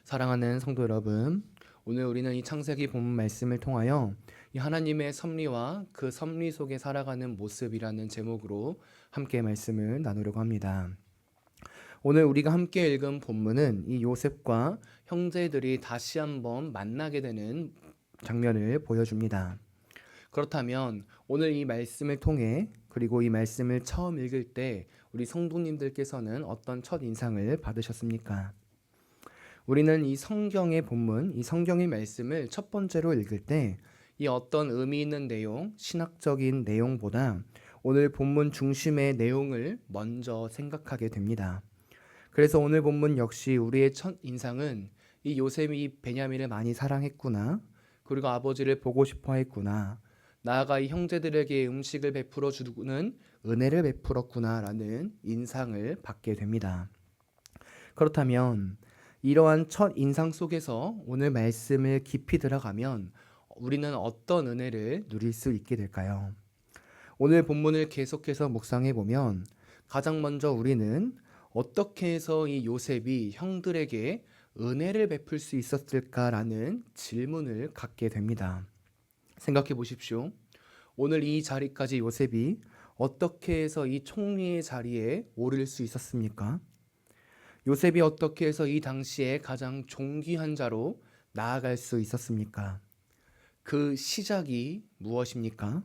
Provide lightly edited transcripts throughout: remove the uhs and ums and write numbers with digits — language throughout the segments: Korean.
사랑하는 성도 여러분, 오늘 우리는 이 창세기 본문 말씀을 통하여 이 하나님의 섭리와 그 섭리 속에 살아가는 모습이라는 제목으로 함께 말씀을 나누려고 합니다. 오늘 우리가 함께 읽은 본문은 이 요셉과 형제들이 다시 한번 만나게 되는 장면을 보여줍니다. 그렇다면 오늘 이 말씀을 통해 그리고 이 말씀을 처음 읽을 때 우리 성도님들께서는 어떤 첫 인상을 받으셨습니까? 우리는 이 성경의 본문, 이 성경의 말씀을 첫 번째로 읽을 때 이 어떤 의미 있는 내용, 신학적인 내용보다 오늘 본문 중심의 내용을 먼저 생각하게 됩니다. 그래서 오늘 본문 역시 우리의 첫 인상은 이 요셉이 베냐민을 많이 사랑했구나, 그리고 아버지를 보고 싶어 했구나, 나아가 이 형제들에게 음식을 베풀어 주는 은혜를 베풀었구나라는 인상을 받게 됩니다. 그렇다면 이러한 첫 인상 속에서 오늘 말씀을 깊이 들어가면 우리는 어떤 은혜를 누릴 수 있게 될까요? 오늘 본문을 계속해서 묵상해 보면 가장 먼저 우리는 어떻게 해서 이 요셉이 형들에게 은혜를 베풀 수 있었을까라는 질문을 갖게 됩니다. 생각해 보십시오. 오늘 이 자리까지 요셉이 어떻게 해서 이 총리의 자리에 오를 수 있었습니까? 요셉이 어떻게 해서 이 당시에 가장 존귀한 자로 나아갈 수 있었습니까? 그 시작이 무엇입니까?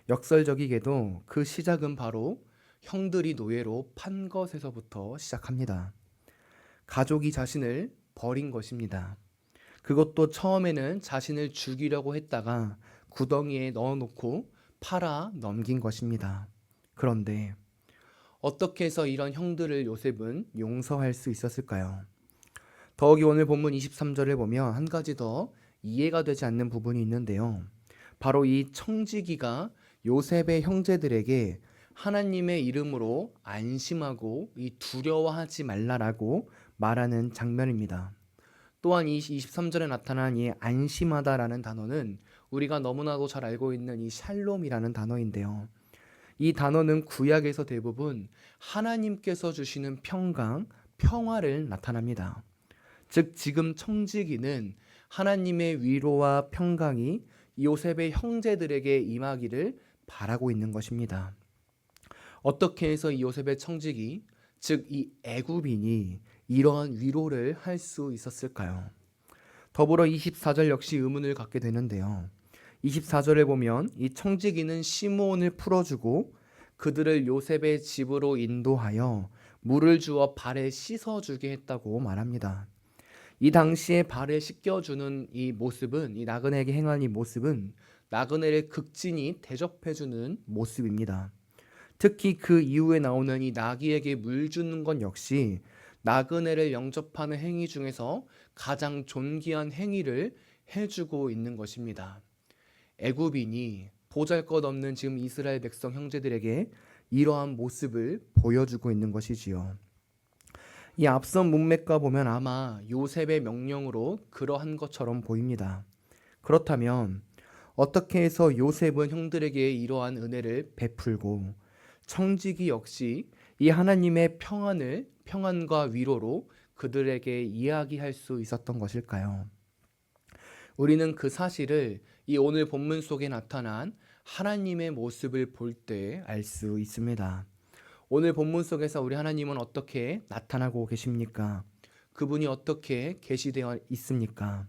역설적이게도 그 시작은 바로 형들이 노예로 판 것에서부터 시작합니다. 가족이 자신을 버린 것입니다. 그것도 처음에는 자신을 죽이려고 했다가 구덩이에 넣어놓고 팔아 넘긴 것입니다. 그런데 어떻게 해서 이런 형들을 요셉은 용서할 수 있었을까요? 더욱이 오늘 본문 23절을 보면 한 가지 더 이해가 되지 않는 부분이 있는데요. 바로 이 청지기가 요셉의 형제들에게 하나님의 이름으로 안심하고 이 두려워하지 말라라고 말하는 장면입니다. 또한 이 23절에 나타난 이 안심하다라는 단어는 우리가 너무나도 잘 알고 있는 이 샬롬이라는 단어인데요. 이 단어는 구약에서 대부분 하나님께서 주시는 평강, 평화를 나타납니다. 즉 지금 청지기는 하나님의 위로와 평강이 요셉의 형제들에게 임하기를 바라고 있는 것입니다. 어떻게 해서 이 요셉의 청지기, 즉 이 애굽인이 이러한 위로를 할 수 있었을까요? 더불어 24절 역시 의문을 갖게 되는데요. 24절에 보면 이 청지기는 시므온을 풀어주고 그들을 요셉의 집으로 인도하여 물을 주어 발에 씻어주게 했다고 말합니다. 이 당시에 발에 씻겨주는 이 모습은, 이 나그네에게 행한 이 모습은 나그네를 극진히 대접해주는 모습입니다. 특히 그 이후에 나오는 이 나귀에게 물 주는 건 역시 나그네를 영접하는 행위 중에서 가장 존귀한 행위를 해주고 있는 것입니다. 애굽인이 보잘것없는 지금 이스라엘 백성 형제들에게 이러한 모습을 보여주고 있는 것이지요. 이 앞선 문맥과 보면 아마 요셉의 명령으로 그러한 것처럼 보입니다. 그렇다면 어떻게 해서 요셉은 형들에게 이러한 은혜를 베풀고 청지기 역시 이 하나님의 평안과 위로로 그들에게 이야기할 수 있었던 것일까요? 우리는 그 사실을 이 오늘 본문 속에 나타난 하나님의 모습을 볼 때 알 수 있습니다. 오늘 본문 속에서 우리 하나님은 어떻게 나타나고 계십니까? 그분이 어떻게 계시되어 있습니까?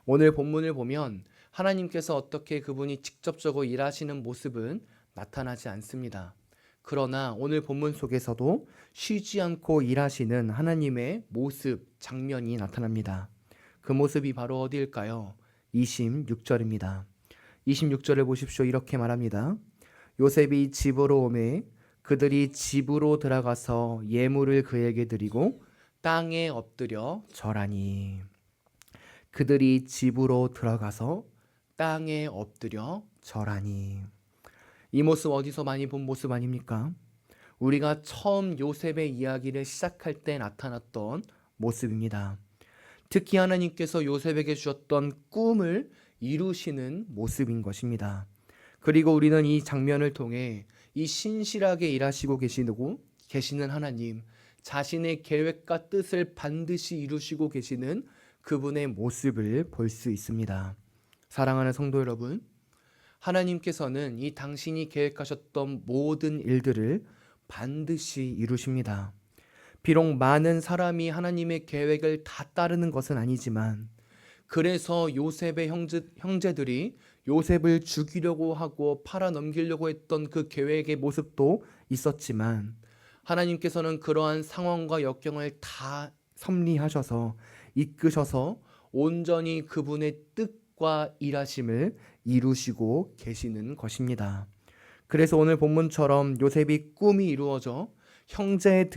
오늘 본문을 보면 하나님께서 어떻게 그분이 직접적으로 일하시는 모습은 나타나지 않습니다. 그러나 오늘 본문 속에서도 쉬지 않고 일하시는 하나님의 모습, 장면이 나타납니다. 그 모습이 바로 어디일까요? 26절입니다. 26절을 보십시오. 이렇게 말합니다. 요셉이 집으로 오매 그들이 집으로 들어가서 예물을 그에게 드리고 땅에 엎드려 절하니. 그들이 집으로 들어가서 땅에 엎드려 절하니. 이 모습 어디서 많이 본 모습 아닙니까? 우리가 처음 요셉의 이야기를 시작할 때 나타났던 모습입니다. 특히 하나님께서 요셉에게 주셨던 꿈을 이루시는 모습인 것입니다. 그리고 우리는 이 장면을 통해 이 신실하게 일하시고 계시는 하나님, 자신의 계획과 뜻을 반드시 이루시고 계시는 그분의 모습을 볼 수 있습니다. 사랑하는 성도 여러분, 하나님께서는 이 당신이 계획하셨던 모든 일들을 반드시 이루십니다. 비록 많은 사람이 하나님의 계획을 다 따르는 것은 아니지만, 그래서 요셉의 형제들이 요셉을 죽이려고 하고 팔아넘기려고 했던 그 계획의 모습도 있었지만, 하나님께서는 그러한 상황과 역경을 다 섭리하셔서 이끄셔서 온전히 그분의 뜻과 일하심을 이루시고 계시는 것입니다. 그래서 오늘 본문처럼 요셉이 꿈이 이루어져 형들이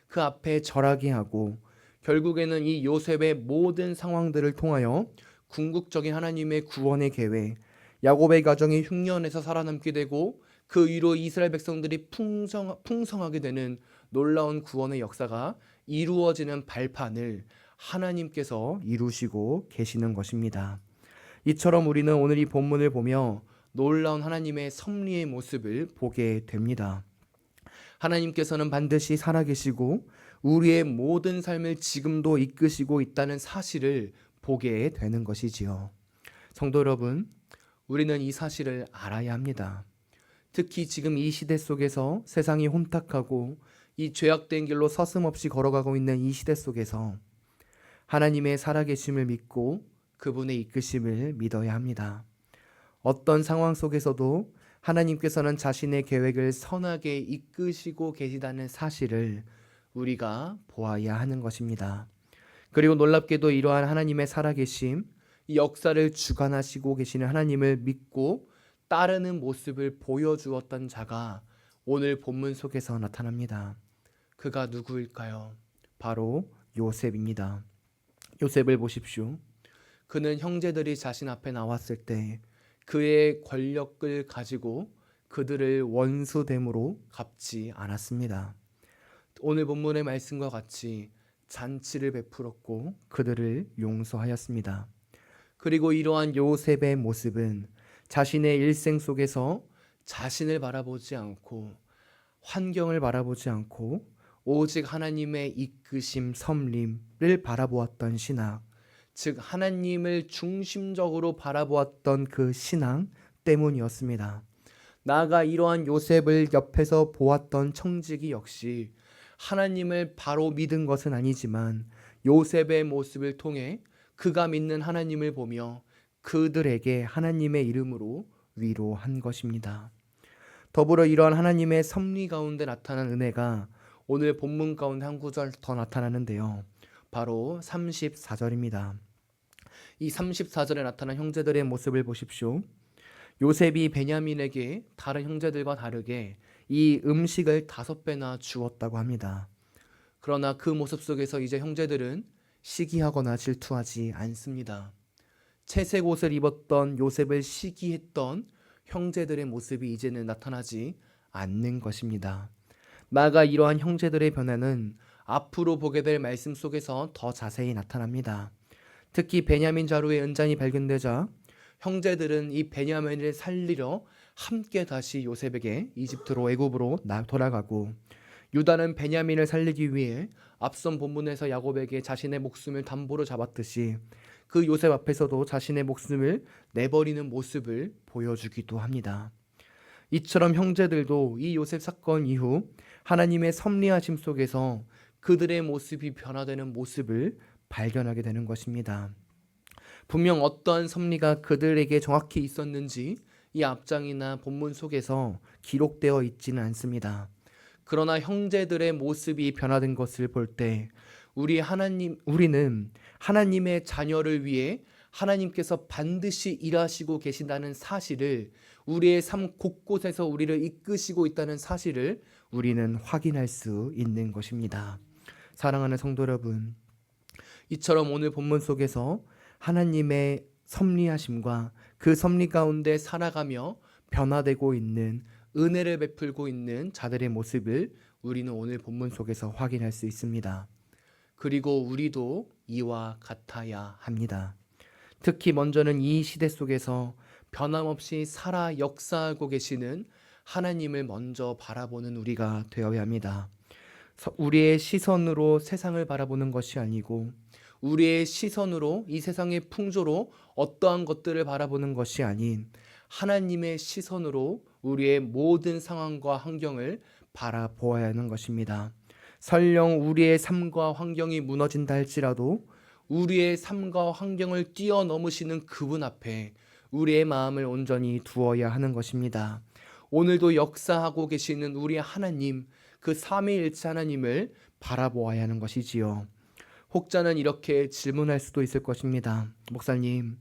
그 앞에 절하게 하고, 결국에는 이 요셉의 모든 상황들을 통하여 궁극적인 하나님의 구원의 계획, 야곱의 가정이 흉년에서 살아남게 되고 그 위로 이스라엘 백성들이 풍성하게 되는 놀라운 구원의 역사가 이루어지는 발판을 하나님께서 이루시고 계시는 것입니다. 이처럼 우리는 오늘 이 본문을 보며 놀라운 하나님의 섭리의 모습을 보게 됩니다. 하나님께서는 반드시 살아계시고 우리의 모든 삶을 지금도 이끄시고 있다는 사실을 보게 되는 것이지요. 성도 여러분, 우리는 이 사실을 알아야 합니다. 특히 지금 이 시대 속에서 세상이 혼탁하고 이 죄악된 길로 서슴없이 걸어가고 있는 이 시대 속에서 하나님의 살아계심을 믿고 그분의 이끄심을 믿어야 합니다. 어떤 상황 속에서도 하나님께서는 자신의 계획을 선하게 이끄시고 계시다는 사실을 우리가 보아야 하는 것입니다. 그리고 놀랍게도 이러한 하나님의 살아계심, 이 역사를 주관하시고 계시는 하나님을 믿고 따르는 모습을 보여주었던 자가 오늘 본문 속에서 나타납니다. 그가 누구일까요? 바로 요셉입니다. 요셉을 보십시오. 그는 형제들이 자신 앞에 나왔을 때 그의 권력을 가지고 그들을 원수됨으로 갚지 않았습니다. 오늘 본문의 말씀과 같이 잔치를 베풀었고 그들을 용서하였습니다. 그리고 이러한 요셉의 모습은 자신의 일생 속에서 자신을 바라보지 않고 환경을 바라보지 않고 오직 하나님의 이끄심, 섭림을 바라보았던 신앙, 즉 하나님을 중심적으로 바라보았던 그 신앙 때문이었습니다. 나아가 이러한 요셉을 옆에서 보았던 청지기 역시 하나님을 바로 믿은 것은 아니지만 요셉의 모습을 통해 그가 믿는 하나님을 보며 그들에게 하나님의 이름으로 위로한 것입니다. 더불어 이러한 하나님의 섭리 가운데 나타난 은혜가 오늘 본문 가운데 한 구절 더 나타나는데요. 바로 34절입니다. 이 34절에 나타난 형제들의 모습을 보십시오. 요셉이 베냐민에게 다른 형제들과 다르게 이 음식을 5배나 주었다고 합니다. 그러나 그 모습 속에서 이제 형제들은 시기하거나 질투하지 않습니다. 채색 옷을 입었던 요셉을 시기했던 형제들의 모습이 이제는 나타나지 않는 것입니다. 나아가 이러한 형제들의 변화는 앞으로 보게 될 말씀 속에서 더 자세히 나타납니다. 특히 베냐민 자루의 은잔이 발견되자 형제들은 이 베냐민을 살리려 함께 다시 요셉에게 이집트로 애굽으로 돌아가고, 유다는 베냐민을 살리기 위해 앞선 본문에서 야곱에게 자신의 목숨을 담보로 잡았듯이 그 요셉 앞에서도 자신의 목숨을 내버리는 모습을 보여주기도 합니다. 이처럼 형제들도 이 요셉 사건 이후 하나님의 섭리하심 속에서 그들의 모습이 변화되는 모습을 발견하게 되는 것입니다. 분명 어떠한 섭리가 그들에게 정확히 있었는지 이 앞장이나 본문 속에서 기록되어 있지는 않습니다. 그러나 형제들의 모습이 변화된 것을 볼 때 우리는 하나님의 자녀를 위해 하나님께서 반드시 일하시고 계신다는 사실을, 우리의 삶 곳곳에서 우리를 이끄시고 있다는 사실을 우리는 확인할 수 있는 것입니다. 사랑하는 성도 여러분, 이처럼 오늘 본문 속에서 하나님의 섭리하심과 그 섭리 가운데 살아가며 변화되고 있는, 은혜를 베풀고 있는 자들의 모습을 우리는 오늘 본문 속에서 확인할 수 있습니다. 그리고 우리도 이와 같아야 합니다. 특히 먼저는 이 시대 속에서 변함없이 살아 역사하고 계시는 하나님을 먼저 바라보는 우리가 되어야 합니다. 우리의 시선으로 세상을 바라보는 것이 아니고 우리의 시선으로 이 세상의 풍조로 어떠한 것들을 바라보는 것이 아닌 하나님의 시선으로 우리의 모든 상황과 환경을 바라보아야 하는 것입니다. 설령 우리의 삶과 환경이 무너진다 할지라도 우리의 삶과 환경을 뛰어넘으시는 그분 앞에 우리의 마음을 온전히 두어야 하는 것입니다. 오늘도 역사하고 계시는 우리 하나님, 그 삼위일체 하나님을 바라보아야 하는 것이지요. 혹자는 이렇게 질문할 수도 있을 것입니다. 목사님,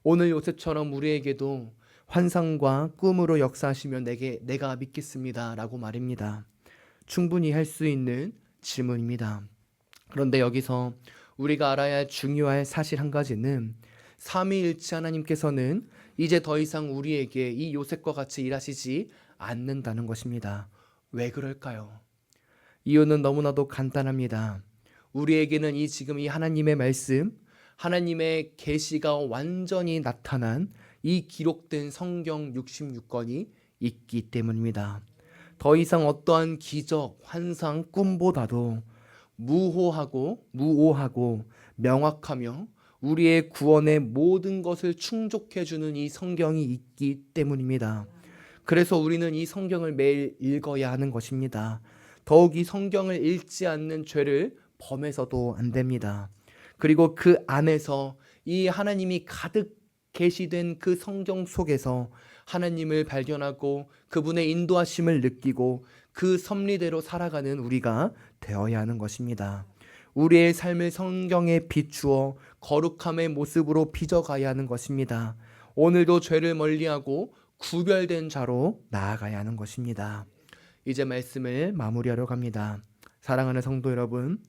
오늘 요셉처럼 우리에게도 환상과 꿈으로 역사하시면 내가 믿겠습니다 라고 말입니다. 충분히 할 수 있는 질문입니다. 그런데 여기서 우리가 알아야 할 중요한 사실 한 가지는 삼위일체 하나님께서는 이제 더 이상 우리에게 이 요셉과 같이 일하시지 않는다는 것입니다. 왜 그럴까요? 이유는 너무나도 간단합니다. 우리에게는 지금 이 하나님의 말씀, 하나님의 계시가 완전히 나타난 이 기록된 성경 66권이 있기 때문입니다. 더 이상 어떠한 기적, 환상, 꿈보다도 무오하고 명확하며 우리의 구원의 모든 것을 충족해주는 이 성경이 있기 때문입니다. 그래서 우리는 이 성경을 매일 읽어야 하는 것입니다. 더욱 이 성경을 읽지 않는 죄를 범해서도 안 됩니다. 그리고 그 안에서 이 하나님이 가득 계시된 그 성경 속에서 하나님을 발견하고 그분의 인도하심을 느끼고 그 섭리대로 살아가는 우리가 되어야 하는 것입니다. 우리의 삶을 성경에 비추어 거룩함의 모습으로 빚어가야 하는 것입니다. 오늘도 죄를 멀리하고 구별된 자로 나아가야 하는 것입니다. 이제 말씀을 마무리하려고 합니다. 사랑하는 성도 여러분,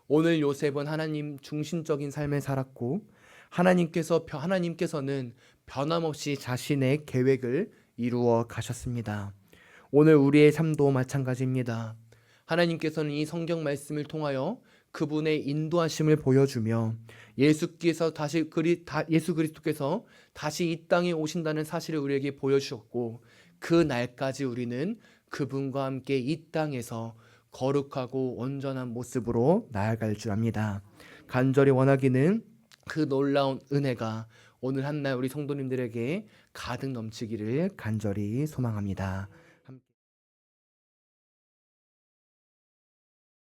오늘 요셉은 하나님 중심적인 삶을 살았고 하나님께서는 변함없이 자신의 계획을 이루어 가셨습니다. 오늘 우리의 삶도 마찬가지입니다. 하나님께서는 이 성경 말씀을 통하여 그분의 인도하심을 보여주며 예수 그리스도께서 다시 이 땅에 오신다는 사실을 우리에게 보여주셨고 그 날까지 우리는 그분과 함께 이 땅에서 거룩하고 온전한 모습으로 나아갈 줄 압니다. 간절히 원하기는 그 놀라운 은혜가 오늘 한날 우리 성도님들에게 가득 넘치기를 간절히 소망합니다.